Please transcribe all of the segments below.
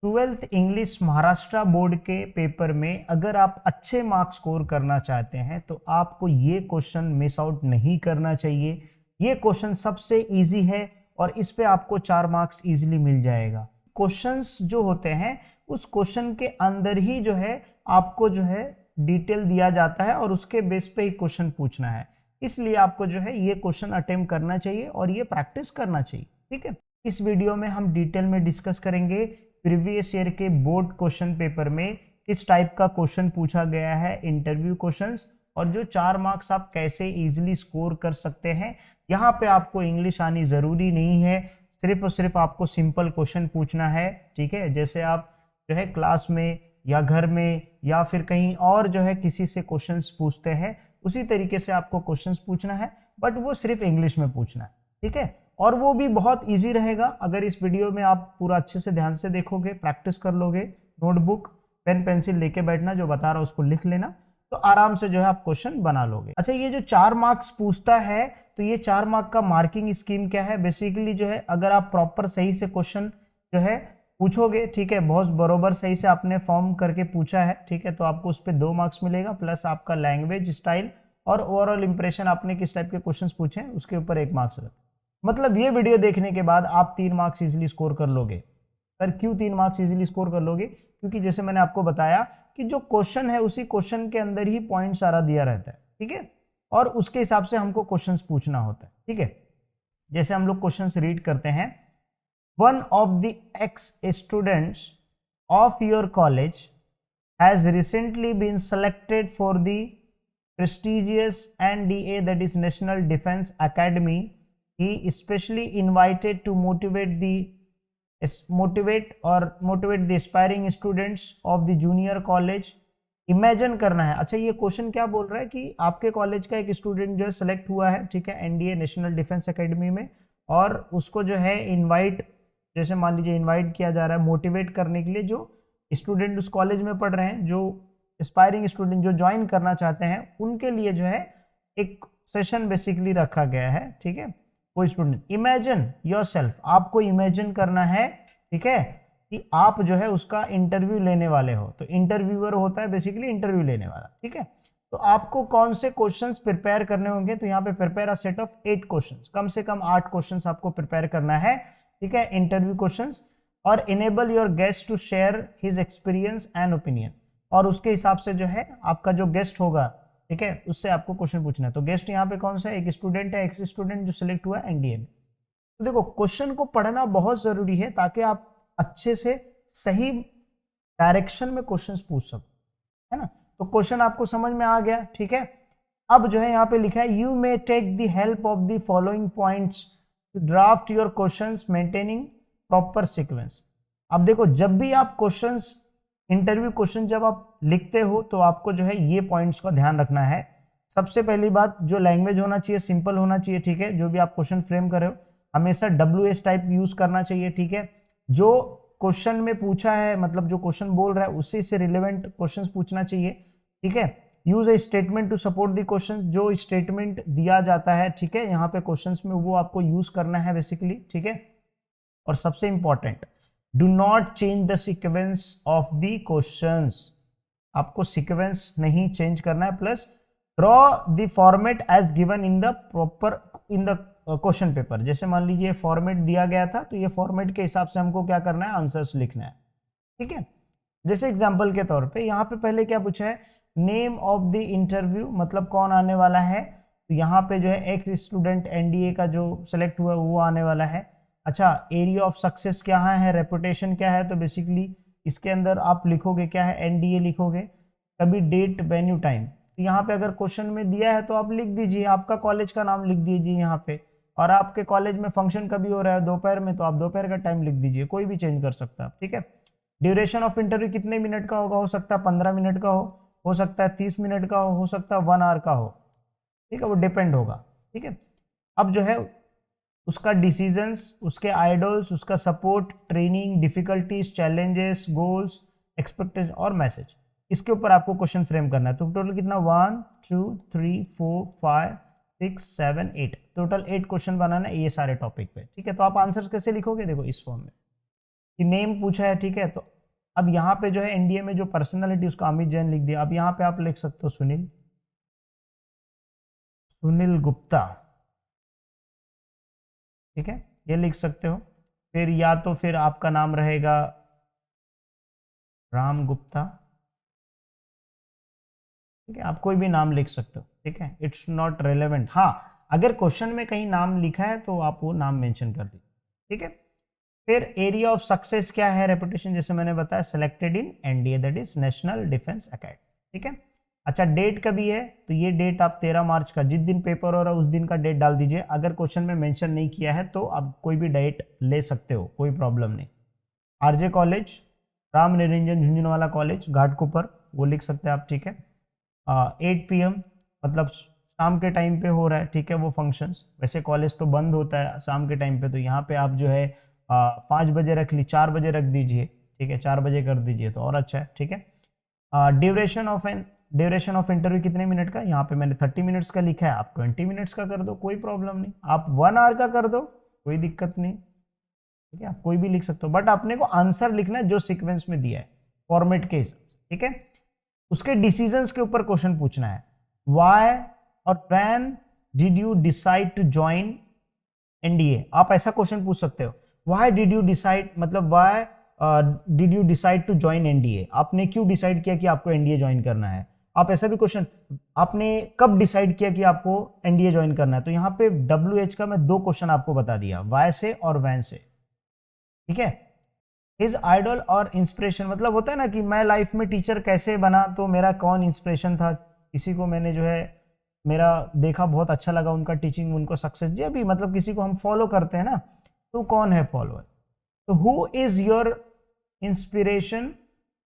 Twelfth English Maharashtra board के paper में अगर आप अच्छे मार्क्स स्कोर करना चाहते हैं तो आपको ये क्वेश्चन मिस आउट नहीं करना चाहिए। ये क्वेश्चन सबसे इजी है और इस पे आपको 4 मार्क्स इजीली मिल जाएगा। क्वेश्चंस जो होते हैं उस क्वेश्चन के अंदर ही जो है आपको जो है डिटेल दिया जाता है और उसके बेस पे ही क्वेश्चन पूछना है, इसलिए आपको जो है ये क्वेश्चन अटेम्प्ट करना चाहिए और ये प्रैक्टिस करना चाहिए। ठीक है, इस वीडियो में हम डिटेल में डिस्कस करेंगे प्रीवियस ईयर के बोर्ड क्वेश्चन पेपर में किस टाइप का क्वेश्चन पूछा गया है, इंटरव्यू क्वेश्चंस, और जो 4 मार्क्स आप कैसे इजीली स्कोर कर सकते हैं। यहाँ पे आपको इंग्लिश आनी जरूरी नहीं है, सिर्फ और सिर्फ आपको सिंपल क्वेश्चन पूछना है। ठीक है, जैसे आप जो है क्लास में या घर में या फिर कहीं और जो है किसी से क्वेश्चंस पूछते हैं उसी तरीके से आपको क्वेश्चंस पूछना है, बट वो सिर्फ इंग्लिश में पूछना है। ठीक है, और वो भी बहुत इजी रहेगा अगर इस वीडियो में आप पूरा अच्छे से ध्यान से देखोगे, प्रैक्टिस कर लोगे, नोटबुक पेन पेंसिल लेके बैठना, जो बता रहा हूं उसको लिख लेना, तो आराम से जो है आप क्वेश्चन बना लोगे। अच्छा, ये जो 4 मार्क्स पूछता है तो ये 4 मार्क का मार्किंग स्कीम क्या है? बेसिकली जो है अगर आप प्रॉपर सही से क्वेश्चन जो है पूछोगे, ठीक है, बहुत बरोबर सही से आपने फॉर्म करके पूछा है, ठीक है, तो आपको उस पर 2 मार्क्स मिलेगा, प्लस आपका लैंग्वेज स्टाइल और ओवरऑल इंप्रेशन आपने किस टाइप के क्वेश्चंस पूछे हैं उसके ऊपर 1 मार्क्स रहता है। मतलब ये वीडियो देखने के बाद आप 3 मार्क्स इजीली स्कोर कर लोगे। सर क्यों 3 मार्क्स इजीली स्कोर कर लोगे? क्योंकि जैसे मैंने आपको बताया कि जो क्वेश्चन है उसी क्वेश्चन के अंदर ही पॉइंट सारा दिया रहता है। ठीक है, और उसके हिसाब से हमको क्वेश्चंस पूछना होता है। ठीक है, जैसे हम लोग क्वेश्चंस रीड करते हैं, one of the ex students of your college has recently been selected for the prestigious NDA, that is National Defense Academy. He especially invited to motivate the aspiring students of the junior college. Imagine करना है। अच्छा, ये question क्या बोल रहा है कि आपके कॉलेज का एक स्टूडेंट जो है सेलेक्ट हुआ है, ठीक है, एनडीए नेशनल डिफेंस एकेडमी में, और उसको जो है इनवाइट, जैसे मान लीजिए इनवाइट किया जा रहा है मोटिवेट करने के लिए, जो स्टूडेंट उस कॉलेज में पढ़ रहे हैं, जो एस्पायरिंग स्टूडेंट जो ज्वाइन करना चाहते हैं, उनके लिए जो है एक सेशन बेसिकली रखा गया है। ठीक है, कोई स्टूडेंट, इमेजिन योरसेल्फ, आपको इमेजिन करना है, ठीक है, कि आप जो है उसका इंटरव्यू लेने वाले हो। तो इंटरव्यूअर होता है बेसिकली इंटरव्यू लेने वाला। ठीक है, तो आपको कौन से क्वेश्चंस प्रिपेयर करने होंगे? तो यहाँ पे prepare a set of 8 questions, कम से कम 8 क्वेश्चंस आपको प्रिपेयर करना है। ठीक है, इंटरव्यू क्वेश्चंस, और enable your guest to share his experience and opinion, और उसके हिसाब से जो है आपका जो गेस्ट होगा, ठीक है, उससे आपको क्वेश्चन पूछना है। तो गेस्ट यहाँ पे कौन सा है? एक स्टूडेंट है, एक्स स्टूडेंट जो सिलेक्ट हुआ है एनडीए में। तो देखो, क्वेश्चन को पढ़ना बहुत जरूरी है ताकि आप अच्छे से सही डायरेक्शन में क्वेश्चंस पूछ सको, है ना। तो क्वेश्चन आपको समझ में आ गया। ठीक है, अब जो है यहाँ पे लिखा है, you may take the help of the following points to draft your questions maintaining proper sequence. अब देखो, जब भी आप क्वेश्चंस, इंटरव्यू क्वेश्चन जब आप लिखते हो तो आपको जो है ये पॉइंट्स का ध्यान रखना है। सबसे पहली बात, जो लैंग्वेज होना चाहिए सिंपल होना चाहिए। ठीक है, जो भी आप क्वेश्चन फ्रेम कर रहे हो हमेशा WS टाइप यूज करना चाहिए। ठीक है, जो क्वेश्चन में पूछा है, मतलब जो क्वेश्चन बोल रहा है उसी से रिलेवेंट क्वेश्चन पूछना चाहिए। ठीक है, use a statement to support the question, जो स्टेटमेंट दिया जाता है, ठीक है, यहाँ पे क्वेश्चन में वो आपको यूज करना है बेसिकली। ठीक है, और सबसे important, do not change the sequence of the questions, आपको सीक्वेंस नहीं चेंज करना है। Plus draw the format as given in the proper in the question paper. जैसे मान लीजिए फॉर्मेट दिया गया था, तो ये फॉर्मेट के हिसाब से हमको क्या करना है, आंसर्स लिखना है। ठीक है, जैसे एग्जांपल के तौर पे यहाँ पे पहले क्या पूछा है, नेम ऑफ द इंटरव्यू, मतलब कौन आने वाला है। तो यहाँ पे जो है एक स्टूडेंट एनडीए का जो सेलेक्ट हुआ वो आने वाला है। अच्छा, एरिया ऑफ सक्सेस क्या है, रेपुटेशन क्या है, तो बेसिकली इसके अंदर आप लिखोगे क्या है, एनडीए लिखोगे। कभी डेट, वेन्यू, टाइम, तो यहाँ पे अगर क्वेश्चन में दिया है तो आप लिख दीजिए, आपका कॉलेज का नाम लिख दीजिए यहाँ पे, और आपके कॉलेज में फंक्शन कभी हो रहा है दोपहर में, तो आप दोपहर का टाइम लिख दीजिए, कोई भी चेंज कर सकता है। ठीक है, ड्यूरेशन ऑफ इंटरव्यू कितने मिनट का होगा, हो सकता है 15 मिनट का हो सकता है 30 मिनट का हो सकता है 1 आवर का हो। ठीक है, वो डिपेंड होगा। ठीक है, अब जो है उसका डिसीजंस, उसके आइडल्स, उसका support, training, difficulties, challenges, goals, expectation और मैसेज, इसके ऊपर आपको क्वेश्चन फ्रेम करना है। तो टोटल कितना, 1 2 3 4 5 6 7 8, टोटल 8 क्वेश्चन बनाना है ये सारे टॉपिक पे। ठीक है, तो आप आंसर्स कैसे लिखोगे, देखो इस फॉर्म में, कि नेम पूछा है, ठीक है। तो अब यहाँ पे जो है एनडीए में जो पर्सनालिटी उसका अमित जैन लिख दिया। अब यहाँ पे आप लिख सकते हो सुनील गुप्ता, ठीक है, ये लिख सकते हो। फिर या तो फिर आपका नाम रहेगा राम गुप्ता, ठीक है, आप कोई भी नाम लिख सकते हो, ठीक है, इट्स नॉट रेलेवेंट। हाँ, अगर क्वेश्चन में कहीं नाम लिखा है तो आप वो नाम मेंशन कर दीजिए, ठीक है। फिर एरिया ऑफ सक्सेस क्या है, रेपुटेशन, जैसे मैंने बताया, selected in NDA, that is national defence academy, ठीक है। अच्छा, डेट कभी है, तो ये डेट आप 13 मार्च का, जिस दिन पेपर हो रहा है उस दिन का डेट डाल दीजिए। अगर क्वेश्चन में मेंशन नहीं किया है तो आप कोई भी डेट ले सकते हो, कोई प्रॉब्लम नहीं। RJ college, Ram Niranjan Jhunjhunwala college, Ghatkopar, वो लिख सकते हैं आप, ठीक है। 8 PM, मतलब शाम के टाइम पे हो रहा है, ठीक है, वो फंक्शंस। वैसे कॉलेज तो बंद होता है शाम के टाइम पे, तो यहाँ पे आप जो है 5 बजे रख ली, 4 बजे रख दीजिए, ठीक है, 4 बजे कर दीजिए तो और अच्छा है, ठीक है। ड्यूरेशन ऑफ इंटरव्यू कितने मिनट का, यहाँ पे मैंने 30 मिनट्स का लिखा है, आप 20 मिनट्स का कर दो, कोई प्रॉब्लम नहीं। आप 1 आवर का कर दो, कोई दिक्कत नहीं, ठीक है, आप कोई भी लिख सकते हो, बट अपने को आंसर लिखना है जो सीक्वेंस में दिया है फॉर्मेट के हिसाब से, ठीक है। उसके डिसीजंस के ऊपर क्वेश्चन पूछना है। व्हाई और when did you decide to join NDA, आप ऐसा क्वेश्चन पूछ सकते हो। व्हाई डिड यू डिसाइड, मतलब why did you decide to join NDA, आपने क्यों डिसाइड किया कि आपको एनडीए ज्वाइन करना है। आप ऐसा भी क्वेश्चन, आपने कब डिसाइड किया कि आपको एनडीए ज्वाइन करना है। तो यहाँ पे WH का मैं 2 क्वेश्चन आपको बता दिया, वाई से और वैन से, ठीक है। हिज आइडल और इंस्पिरेशन, मतलब होता है ना कि मैं लाइफ में टीचर कैसे बना, तो मेरा कौन इंस्पिरेशन था, किसी को मैंने जो है मेरा देखा, बहुत अच्छा लगा उनका टीचिंग, उनको सक्सेस दिया भी, मतलब किसी को हम फॉलो करते हैं ना, तो कौन है फॉलोअर। तो हु इज योर इंस्पिरेशन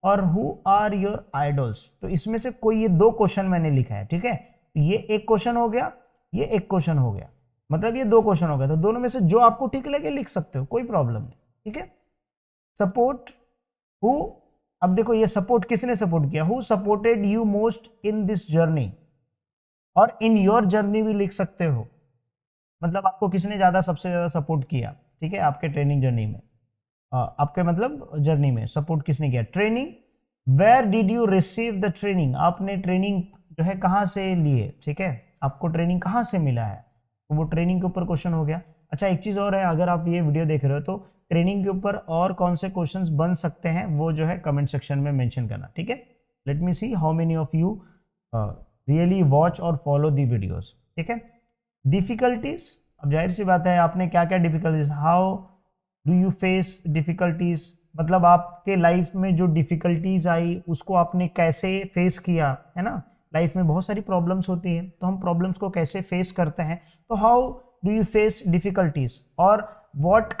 और हु आर योर आइडल्स, तो इसमें से कोई ये 2 क्वेश्चन मैंने लिखा है, ठीक है। ये एक क्वेश्चन हो गया, ये एक क्वेश्चन हो गया, मतलब ये 2 क्वेश्चन हो गए, तो दोनों में से जो आपको ठीक लगे लिख सकते हो, कोई प्रॉब्लम नहीं, ठीक है। सपोर्ट, हु, अब देखो ये सपोर्ट किसने सपोर्ट किया, who supported you most in this journey, और इन योर जर्नी भी लिख सकते हो, मतलब आपको किसने ज्यादा, सबसे ज्यादा सपोर्ट किया, ठीक है, आपके ट्रेनिंग जर्नी में, आपके मतलब जर्नी में सपोर्ट किसने किया। Training, where did you receive the training, आपने ट्रेनिंग जो है कहाँ से लिए, ठीक है, आपको ट्रेनिंग कहाँ से मिला है, तो वो ट्रेनिंग के ऊपर क्वेश्चन हो गया। अच्छा, एक चीज और है, अगर आप ये वीडियो देख रहे हो तो ट्रेनिंग के ऊपर और कौन से क्वेश्चंस बन सकते हैं वो जो है कमेंट सेक्शन में मेंशन करना, ठीक है। Let me see how many of you really watch और फॉलो दी वीडियोस, ठीक है। डिफिकल्टीज, अब जाहिर सी बात है आपने क्या क्या difficulties, how do you face difficulties, मतलब आपके लाइफ में जो डिफिकल्टीज आई उसको आपने कैसे फेस किया, है ना। लाइफ में बहुत सारी प्रॉब्लम्स होती है, तो हम प्रॉब्लम्स को कैसे फेस करते हैं, तो how do you face difficulties, और what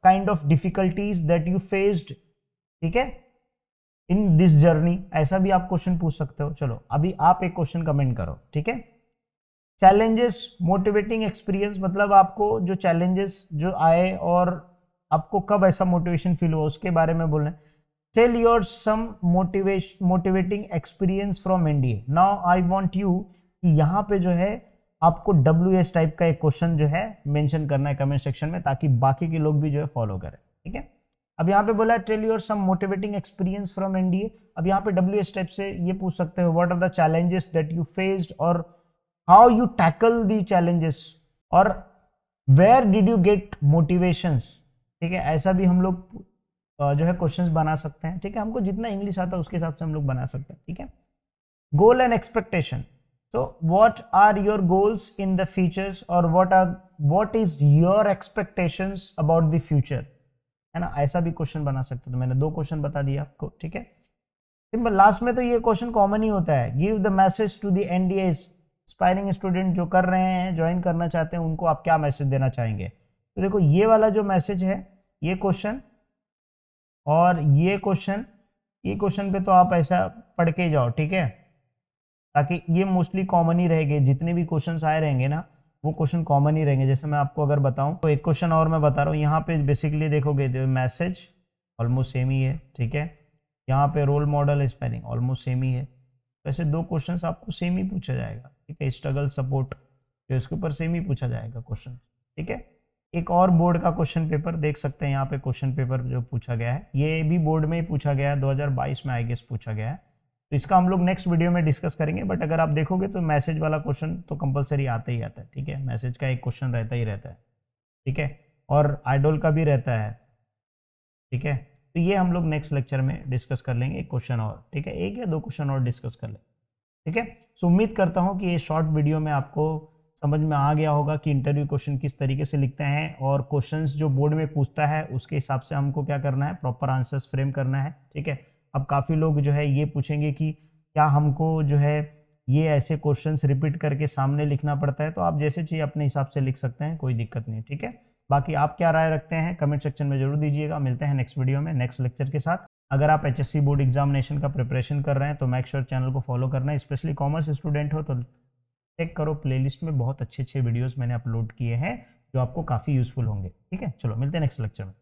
kind of difficulties that you faced, ठीक है, इन दिस जर्नी, ऐसा भी आप क्वेश्चन पूछ सकते हो। चलो अभी आप एक क्वेश्चन कमेंट करो, ठीक है। चैलेंजेस, मोटिवेटिंग एक्सपीरियंस, मतलब आपको जो चैलेंजेस जो आए और आपको कब ऐसा मोटिवेशन फील हुआ उसके बारे में बोलना है। Tell your some motivating experience from NDA. Now I want you कि यहाँ पे जो है आपको WS टाइप का एक क्वेश्चन जो है मेंशन करना है कमेंट सेक्शन में, ताकि बाकी के लोग भी जो है फॉलो करें, ठीक है। अब यहाँ पे बोला है tell your some motivating experience from NDA. अब यहाँ पे WS टाइप से ये पूछ सकते हो, what are the challenges that you faced, और how you tackle the challenges, और where did you get motivations, ठीक है। ऐसा भी हम लोग जो है क्वेश्चंस बना सकते हैं, ठीक है, हमको जितना इंग्लिश आता है उसके हिसाब से हम लोग बना सकते हैं, ठीक है। Goal and expectation, so what are your goals in the futures, or what is your expectations about the future, है ना, ऐसा भी क्वेश्चन बना सकते हो। तो मैंने 2 क्वेश्चन बता दिया आपको, ठीक है, सिंपल। लास्ट में तो ये क्वेश्चन कॉमन ही होता है, give the message to the NDA aspiring student, जो कर रहे हैं, ज्वाइन करना चाहते हैं, उनको आप क्या मैसेज देना चाहेंगे। तो देखो ये वाला जो मैसेज है, ये क्वेश्चन और ये क्वेश्चन पे तो आप ऐसा पढ़ के जाओ, ठीक है, ताकि ये मोस्टली कॉमन ही रहेंगे, जितने भी क्वेश्चंस आए रहेंगे ना वो क्वेश्चन कॉमन ही रहेंगे। जैसे मैं आपको अगर बताऊं तो एक क्वेश्चन और मैं बता रहा हूँ, यहाँ पे बेसिकली देखोगे तो मैसेज ऑलमोस्ट सेम ही है, ठीक है। यहाँ पे role model spelling almost same ही है, वैसे 2 क्वेश्चंस आपको सेम ही पूछा जाएगा, ठीक है। स्ट्रगल सपोर्ट, तो इसके ऊपर सेम ही पूछा जाएगा क्वेश्चन, ठीक है। एक और बोर्ड का क्वेश्चन पेपर देख सकते हैं यहाँ पे, क्वेश्चन पेपर जो पूछा गया है ये भी बोर्ड में ही पूछा गया है, 2022 में आई गेस पूछा गया है। तो इसका हम लोग नेक्स्ट वीडियो में डिस्कस करेंगे, बट अगर आप देखोगे तो मैसेज वाला क्वेश्चन तो कंपलसरी आता ही आता है, ठीक है, मैसेज का एक क्वेश्चन रहता ही रहता है, ठीक है, और आइडोल का भी रहता है, ठीक है। तो ये हम लोग नेक्स्ट लेक्चर में डिस्कस कर लेंगे, एक क्वेश्चन और, ठीक है, एक या दो क्वेश्चन और डिस्कस कर लेंगे, ठीक है। सो उम्मीद करता हूँ कि ये शॉर्ट वीडियो में आपको समझ में आ गया होगा कि इंटरव्यू क्वेश्चन किस तरीके से लिखते हैं और क्वेश्चंस जो बोर्ड में पूछता है उसके हिसाब से हमको क्या करना है, प्रॉपर आंसर्स फ्रेम करना है, ठीक है। अब काफ़ी लोग जो है ये पूछेंगे कि क्या हमको जो है ये ऐसे क्वेश्चंस रिपीट करके सामने लिखना पड़ता है, तो आप जैसे चाहिए अपने हिसाब से लिख सकते हैं, कोई दिक्कत नहीं, ठीक है। बाकी आप क्या राय रखते हैं कमेंट सेक्शन में जरूर दीजिएगा। मिलते हैं नेक्स्ट वीडियो में नेक्स्ट लेक्चर के साथ। अगर आप एचएससी बोर्ड एग्जामिनेशन का प्रिपरेशन कर रहे हैं तो मेक श्योर चैनल को फॉलो करना है, स्पेशली कॉमर्स स्टूडेंट हो तो चेक करो, प्लेलिस्ट में बहुत अच्छे अच्छे वीडियोस मैंने अपलोड किए हैं जो आपको काफ़ी यूजफुल होंगे, ठीक है। चलो मिलते हैं नेक्स्ट लेक्चर में।